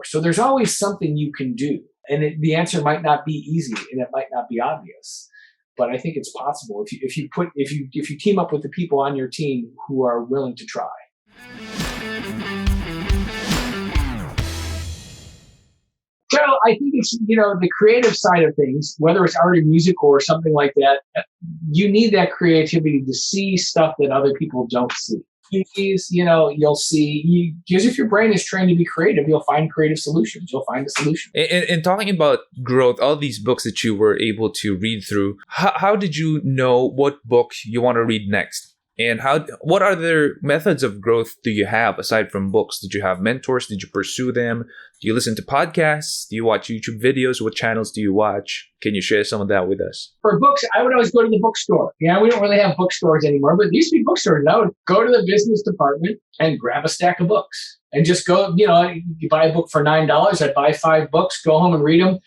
So there's always something you can do. And the answer might not be easy and it might not be obvious. But I think it's possible if you team up with the people on your team who are willing to try. So I think it's, the creative side of things, whether it's art or music or something like that, you need that creativity to see stuff that other people don't see. You'll see, because if your brain is trained to be creative, you'll find creative solutions. You'll find a solution. And talking about growth, all these books that you were able to read through, how did you know what book you want to read next? And what other methods of growth do you have aside from books? Did you have mentors? Did you pursue them? Do you listen to podcasts? Do you watch YouTube videos? What channels do you watch? Can you share some of that with us? For books, I would always go to the bookstore. We don't really have bookstores anymore, but there used to be bookstores. And I would go to the business department and grab a stack of books and just go, you buy a book for $9. I'd buy 5 books, go home and read them.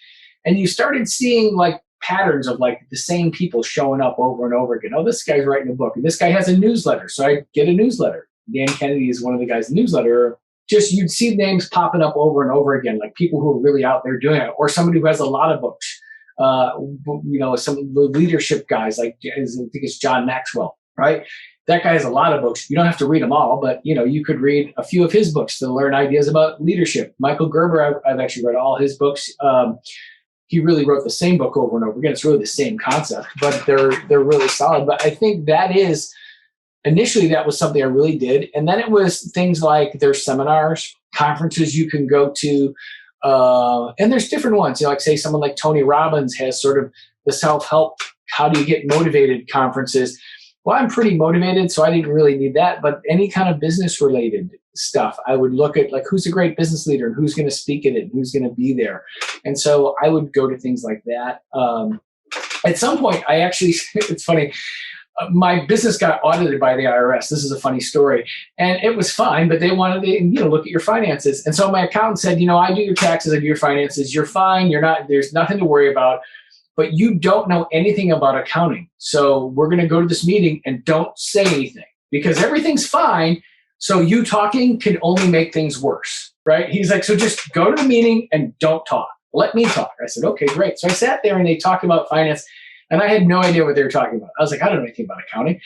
And you started seeing patterns of the same people showing up over and over again. Oh, this guy's writing a book and this guy has a newsletter. So I get a newsletter. Dan Kennedy is one of the guys in the newsletter. Just you'd see names popping up over and over again, like people who are really out there doing it, or somebody who has a lot of books. Some of the leadership guys, I think it's John Maxwell, right? That guy has a lot of books. You don't have to read them all, but you could read a few of his books to learn ideas about leadership. Michael Gerber, I've actually read all his books. He really wrote the same book over and over again. It's really the same concept, but they're really solid. But I think initially that was something I really did. And then it was things like there's seminars, conferences you can go to. And there's different ones, say someone like Tony Robbins has sort of the self-help, how do you get motivated conferences. Well, I'm pretty motivated, so I didn't really need that. But any kind of business related stuff, I would look at who's a great business leader and who's going to speak at it and who's going to be there. And so I would go to things like that. At some point, I actually, it's funny, my business got audited by the IRS. This is a funny story. And it was fine, but they wanted to, look at your finances. And so my accountant said, I do your taxes, I do your finances. You're fine. There's nothing to worry about, but you don't know anything about accounting. So we're going to go to this meeting and don't say anything because everything's fine. So you talking can only make things worse, right? He's like, so just go to the meeting and don't talk. Let me talk. I said, okay, great. So I sat there and they talked about finance. And I had no idea what they were talking about. I was like, I don't know anything about accounting.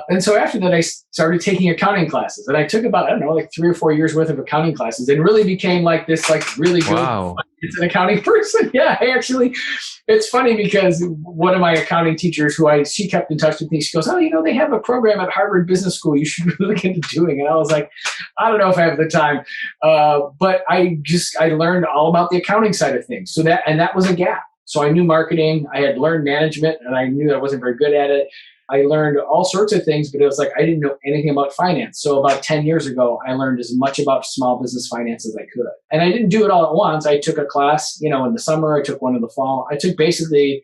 And so after that, I started taking accounting classes. And I took about, 3 or 4 years worth of accounting classes and really became this really good it's an accounting person. Yeah, it's funny because one of my accounting teachers she kept in touch with me. She goes, oh, they have a program at Harvard Business School you should really look into doing. And I was like, I don't know if I have the time. But I learned all about the accounting side of things. So that was a gap. So I knew marketing, I had learned management, and I knew I wasn't very good at it. I learned all sorts of things, but it was I didn't know anything about finance. So about 10 years ago, I learned as much about small business finance as I could. And I didn't do it all at once. I took a class, in the summer. I took one in the fall. I took basically,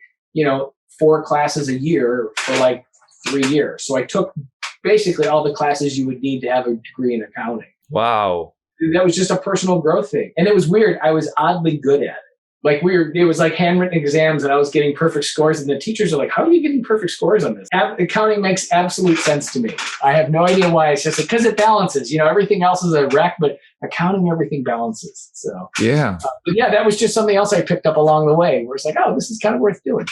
4 classes a year for 3 years. So I took basically all the classes you would need to have a degree in accounting. Wow. That was just a personal growth thing. And it was weird. I was oddly good at it. It was handwritten exams and I was getting perfect scores. And the teachers are like, how are you getting perfect scores on this? Accounting makes absolute sense to me. I have no idea why. It's just because it balances, everything else is a wreck, but accounting, everything balances. So, yeah. But yeah, that was just something else I picked up along the way where it's this is kind of worth doing.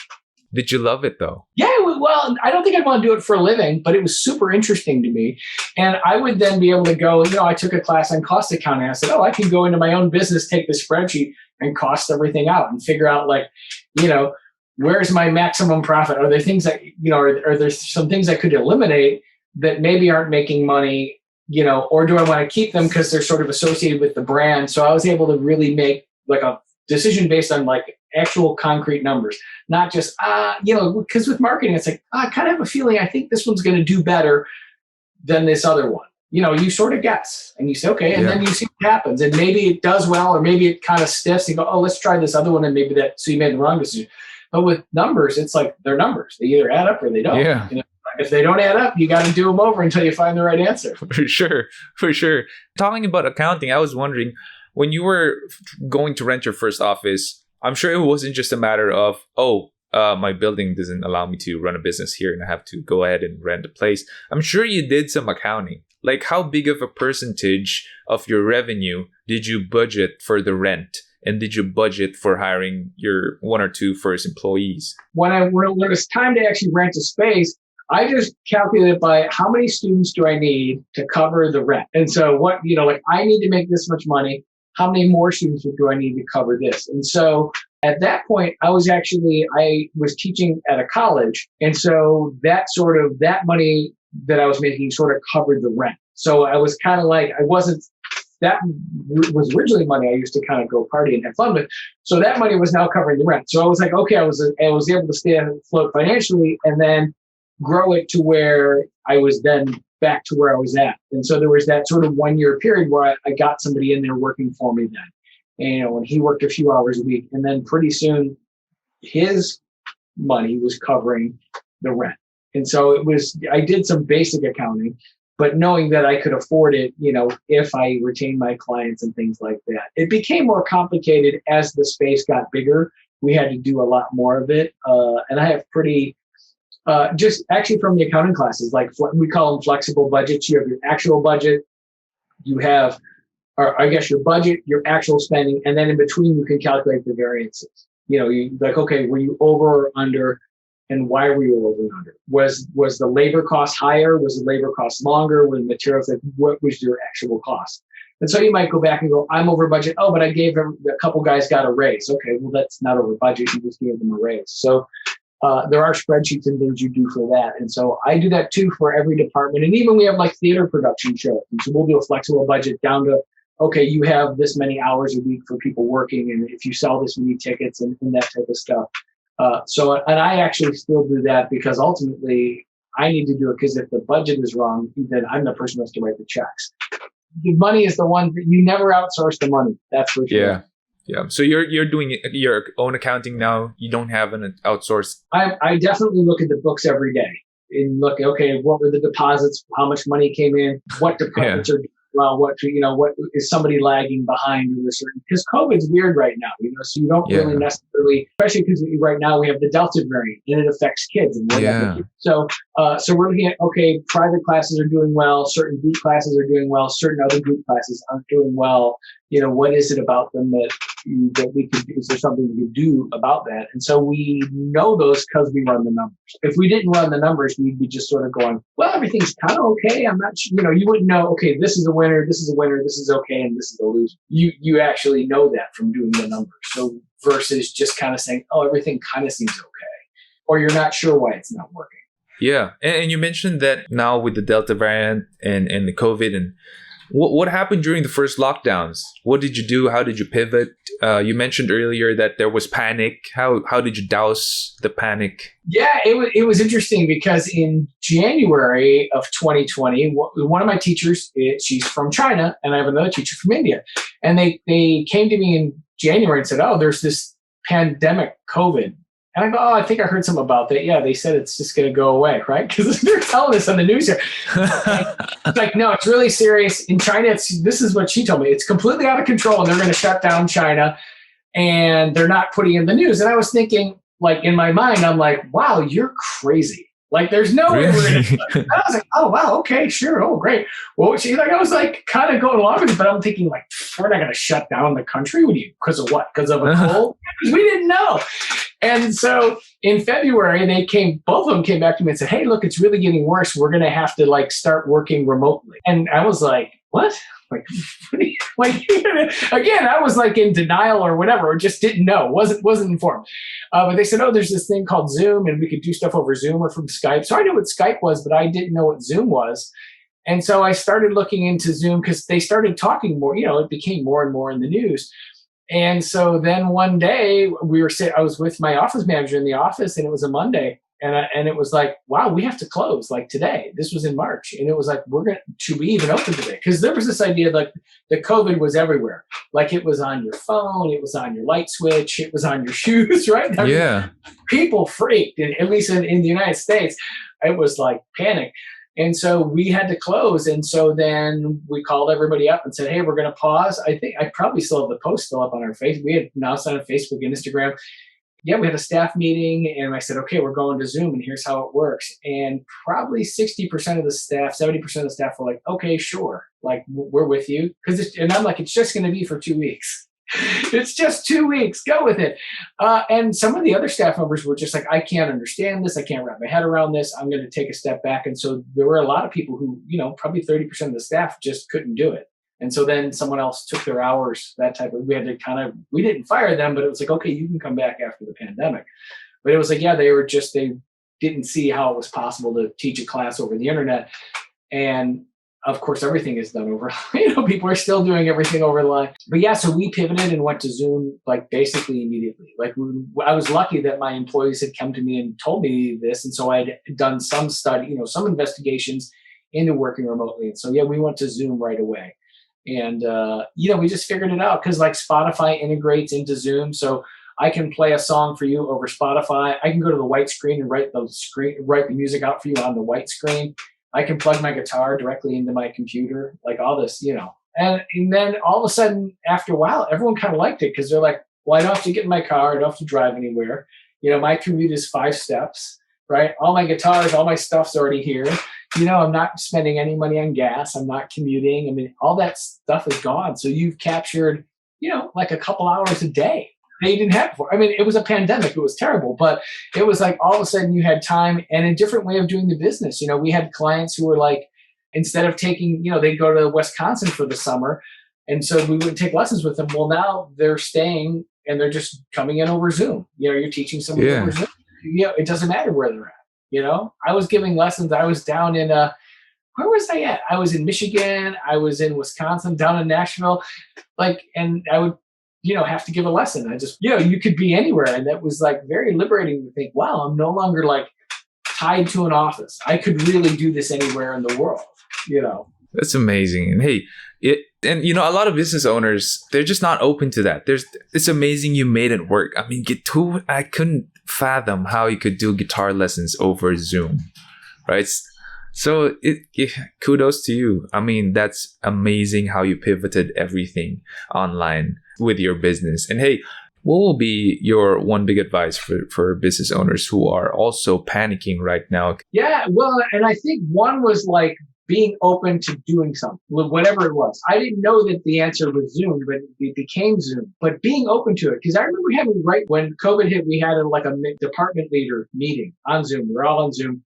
Did you love it though? Yeah, well, I don't think I'd want to do it for a living, but it was super interesting to me. And I would then be able to go, I took a class on cost accounting. I said, I can go into my own business, take the spreadsheet and cost everything out and figure out where's my maximum profit? Are there things that, are there some things I could eliminate that maybe aren't making money, or do I want to keep them because they're sort of associated with the brand? So I was able to really make a decision based on actual concrete numbers, not just, because with marketing, it's I kind of have a feeling I think this one's going to do better than this other one. You sort of guess and you say, okay, and then you see what happens. And maybe it does well, or maybe it kind of stiffs. You go, oh, let's try this other one. And maybe so you made the wrong decision. But with numbers, it's they're numbers. They either add up or they don't. Yeah. If they don't add up, you got to do them over until you find the right answer. For sure. Talking about accounting, I was wondering, when you were going to rent your first office, I'm sure it wasn't just a matter of, my building doesn't allow me to run a business here and I have to go ahead and rent a place. I'm sure you did some accounting. Like, how big of a percentage of your revenue did you budget for the rent? And did you budget for hiring your one or two first employees? When it was time to actually rent a space, I just calculated by how many students do I need to cover the rent. And so what, like I need to make this much money. How many more students do I need to cover this? And so at that point, I was teaching at a college. And so that money that I was making sort of covered the rent. So I was kind of like, that was originally money I used to kind of go party and have fun with. So that money was now covering the rent. So I was like, okay, I was able to stay afloat financially and then grow it to where I was then back to where I was at. And so there was that sort of 1 year period where I got somebody in there working for me then. And he worked a few hours a week. And then pretty soon his money was covering the rent. And so I did some basic accounting, but knowing that I could afford it, if I retained my clients and things like that. It became more complicated as the space got bigger. We had to do a lot more of it. And I have just actually from the accounting classes, like we call them flexible budgets. You have your actual budget, you have, or I guess your budget, your actual spending, and then in between you can calculate the variances. You like, okay, were you over or under? And why were you over and under? Was the labor cost higher? Was the labor cost longer? Was materials, like what was your actual cost? And so you might go back and go, I'm over budget. Oh, but I gave them, a couple guys got a raise. Okay, well, that's not over budget. You just gave them a raise. So there are spreadsheets and things you do for that. And so I do that too for every department. And even we have like theater production shows. And so we'll do a flexible budget down to, okay, you have this many hours a week for people working. And if you sell this many tickets and that type of stuff. And I actually still do that because ultimately I need to do it because if the budget is wrong, then I'm the person who has to write the checks. The money is the one that you never outsource the money. That's for sure. Yeah. So you're doing your own accounting now. You don't have an outsourced. I definitely look at the books every day and look, okay, what were the deposits? How much money came in? What departments are doing well? What is somebody lagging behind in a certain, because COVID's weird right now, so you don't really necessarily, especially because right now we have the Delta variant and it affects kids. And so we're looking at, okay, private classes are doing well, certain group classes are doing well, certain other group classes aren't doing well. What is it about them that we could do? Is there something we could do about that? And so we know those because we run the numbers. If we didn't run the numbers, we'd be just sort of going, well, everything's kind of okay. I'm not sure, you wouldn't know, okay, this is a winner, this is a winner, this is okay, and this is a loser. You actually know that from doing the numbers. So versus just kind of saying, oh, everything kind of seems okay. Or you're not sure why it's not working. Yeah. And you mentioned that now with the Delta variant and the COVID, and what happened during the first lockdowns? What did you do? How did you pivot? You mentioned earlier that there was panic. How did you douse the panic? Yeah, it was interesting because in January of 2020, one of my teachers, she's from China, and I have another teacher from India. And they came to me in January and said, oh, there's this pandemic, COVID. And I go, oh, I think I heard something about that. Yeah, they said it's just going to go away, right? Because they're telling us on the news here. It's like, no, it's really serious. In China, this is what she told me. It's completely out of control, and they're going to shut down China, and they're not putting in the news. And I was thinking, like, in my mind, I'm like, wow, you're crazy. Like, there's no way we're going to. I was like, oh, wow, okay, sure, oh, great. Well, I was like kind of going along with it, but I'm thinking, like, we're not going to shut down the country. Because of what? Because of a cold? Because we didn't know. And so in February, both of them came back to me and said, hey, look, it's really getting worse. We're going to have to start working remotely. And I was like, what? Again, I was like in denial or whatever, or just didn't know, wasn't informed. But they said, oh, there's this thing called Zoom, and we could do stuff over Zoom or from Skype. So I knew what Skype was, but I didn't know what Zoom was. And so I started looking into Zoom because they started talking more, it became more and more in the news. And so then one day I was with my office manager in the office, and it was a Monday, and it was like, wow, we have to close like today. This was in March. And it was like, should we even open today? Because there was this idea like the COVID was everywhere. Like it was on your phone, it was on your light switch, it was on your shoes, right? Yeah. People freaked, and at least in the United States, it was like panic. And so we had to close. And so then we called everybody up and said, hey, we're going to pause. I think I probably still have the post still up on our Facebook. We had announced on Facebook and Instagram. yeah, we had a staff meeting and I said, okay, we're going to Zoom and here's how it works. And probably 60% of the staff, 70% of the staff were like, okay, sure. Like we're with you. And I'm like, it's just going to be for 2 weeks. It's just 2 weeks. Go with it. And some of the other staff members were just like, I can't understand this. I can't wrap my head around this. I'm going to take a step back. And so there were a lot of people who, probably 30% of the staff just couldn't do it. And so then someone else took their hours, that type of, we had to we didn't fire them, but it was like, okay, you can come back after the pandemic. But it was like, yeah, they didn't see how it was possible to teach a class over the internet. And of course, everything is done over, people are still doing everything over the line. But yeah, so we pivoted and went to Zoom, like basically immediately. Like I was lucky that my employees had come to me and told me this. And so I'd done some study, some investigations into working remotely. And so, yeah, we went to Zoom right away. And, we just figured it out because like Spotify integrates into Zoom. So I can play a song for you over Spotify. I can go to the white screen and write the music out for you on the white screen. I can plug my guitar directly into my computer, like all this, And then all of a sudden, after a while, everyone kind of liked it because they're like, well, I don't have to get in my car. I don't have to drive anywhere. My commute is 5 steps, right? All my guitars, all my stuff's already here. I'm not spending any money on gas. I'm not commuting. I mean, all that stuff is gone. So you've captured, like a couple hours a day that you didn't have before. I mean, it was a pandemic. It was terrible, but it was like all of a sudden you had time and a different way of doing the business. We had clients who were like, instead of taking, they'd go to Wisconsin for the summer. And so we would take lessons with them. Well, now they're staying and they're just coming in over Zoom. You're teaching someone over Zoom. It doesn't matter where they're at. I was giving lessons. I was down in, where was I at? I was in Michigan. I was in Wisconsin, down in Nashville. And I would, have to give a lesson. I just, you could be anywhere. And that was like very liberating to think, wow, I'm no longer like tied to an office. I could really do this anywhere in the world, That's amazing. And hey, a lot of business owners, they're just not open to that. It's amazing you made it work. I mean, I couldn't fathom how you could do guitar lessons over Zoom, right? So kudos to you. I mean, that's amazing how you pivoted everything online with your business. And hey, what will be your one big advice for business owners who are also panicking right now? Yeah, well, and I think one was like being open to doing something, whatever it was. I didn't know that the answer was Zoom, but it became Zoom. But being open to it, because I remember having right when COVID hit, we had a department leader meeting on Zoom. We're all on Zoom,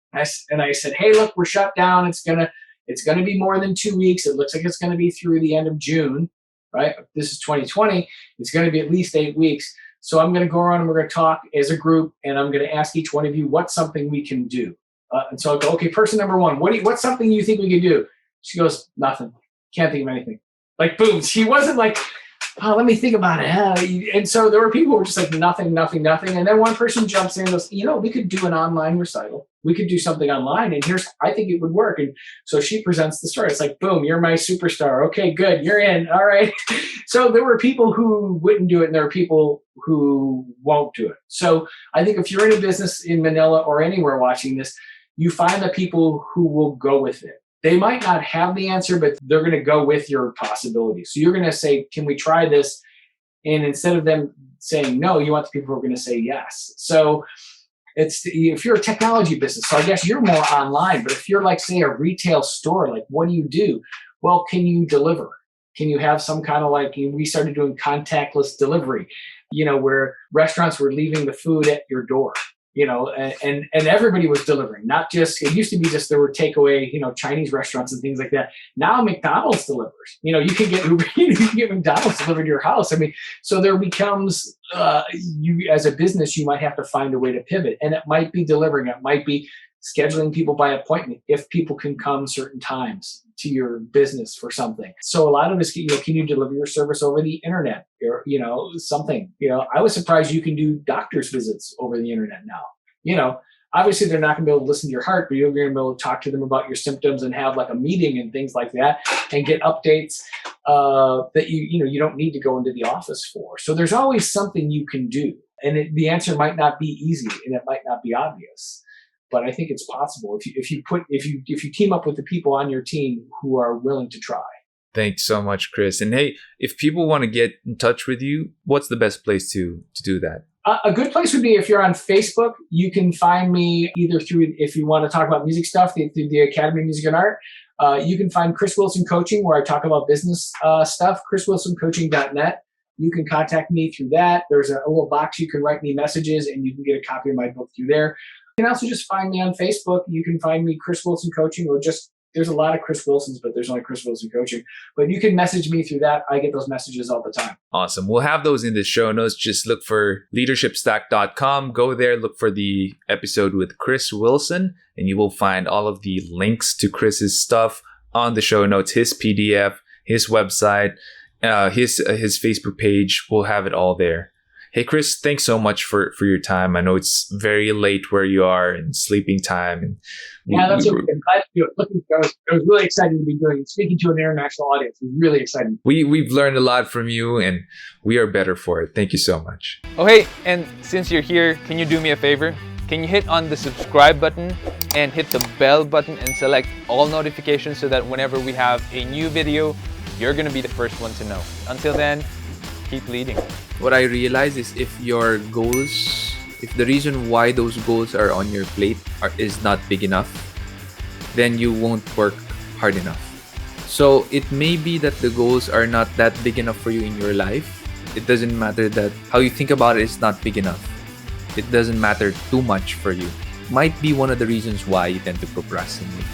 and I said, "Hey, look, we're shut down. It's gonna be more than 2 weeks. It looks like it's gonna be through the end of June, right? This is 2020. It's gonna be at least 8 weeks. So I'm gonna go around and we're gonna talk as a group, and I'm gonna ask each one of you what's something we can do." And so I go, okay, person number one, what's something you think we could do? She goes, nothing. Can't think of anything. Like, boom. She wasn't like, oh, let me think about it. And so there were people who were just like, nothing. And then one person jumps in and goes, we could do an online recital. We could do something online. And I think it would work. And so she presents the story. It's like, boom, you're my superstar. Okay, good. You're in. All right. So there were people who wouldn't do it, and there are people who won't do it. So I think if you're in a business in Manila or anywhere watching this, you find the people who will go with it. They might not have the answer, but they're going to go with your possibility. So you're going to say, can we try this? And instead of them saying no, you want the people who are going to say yes. So if you're a technology business, so I guess you're more online, but if you're like, say, a retail store, like what do you do? Well, can you deliver? Can you have some kind of we started doing contactless delivery, where restaurants were leaving the food at your door. And everybody was delivering, not just, it used to be just there were takeaway, Chinese restaurants and things like that. Now McDonald's delivers, you can get McDonald's delivered to your house. I mean, so there becomes, you as a business, you might have to find a way to pivot, and it might be delivering. It might be scheduling people by appointment if people can come certain times to your business for something. So a lot of us, can you deliver your service over the internet or, something, I was surprised you can do doctor's visits over the internet now. Obviously they're not gonna be able to listen to your heart, but you're gonna be able to talk to them about your symptoms and have like a meeting and things like that and get updates that you don't need to go into the office for. So there's always something you can do. And the answer might not be easy and it might not be obvious. But I think it's possible if you team up with the people on your team who are willing to try. Thanks so much, Chris. And hey, if people want to get in touch with you, what's the best place to do that? A good place would be if you're on Facebook. You can find me either through, if you want to talk about music stuff, through the Academy of Music and Art. You can find Chris Wilson Coaching, where I talk about business stuff, chriswilsoncoaching.net. You can contact me through that. There's a little box you can write me messages, and you can get a copy of my book through there. You can also just find me on Facebook. You can find me Chris Wilson Coaching, or just, there's a lot of Chris Wilsons, but there's only Chris Wilson Coaching. But you can message me through that. I get those messages all the time. Awesome. We'll have those in the show notes. Just look for leadershipstack.com. Go there, look for the episode with Chris Wilson, and you will find all of the links to Chris's stuff on the show notes, his PDF, his website, his Facebook page. We'll have it all there. Hey, Chris, thanks so much for your time. I know it's very late where you are and sleeping time. And that's okay. I'm glad to do it. I was really excited to be speaking to an international audience. It was really exciting. We've learned a lot from you, and we are better for it. Thank you so much. Oh, hey, and since you're here, can you do me a favor? Can you hit on the subscribe button and hit the bell button and select all notifications so that whenever we have a new video, you're going to be the first one to know. Until then, keep leading. What I realize is if your goals, if the reason why those goals are on your plate is not big enough, then you won't work hard enough. So it may be that the goals are not that big enough for you in your life. It doesn't matter that how you think about it is not big enough. It doesn't matter too much for you. Might be one of the reasons why you tend to procrastinate.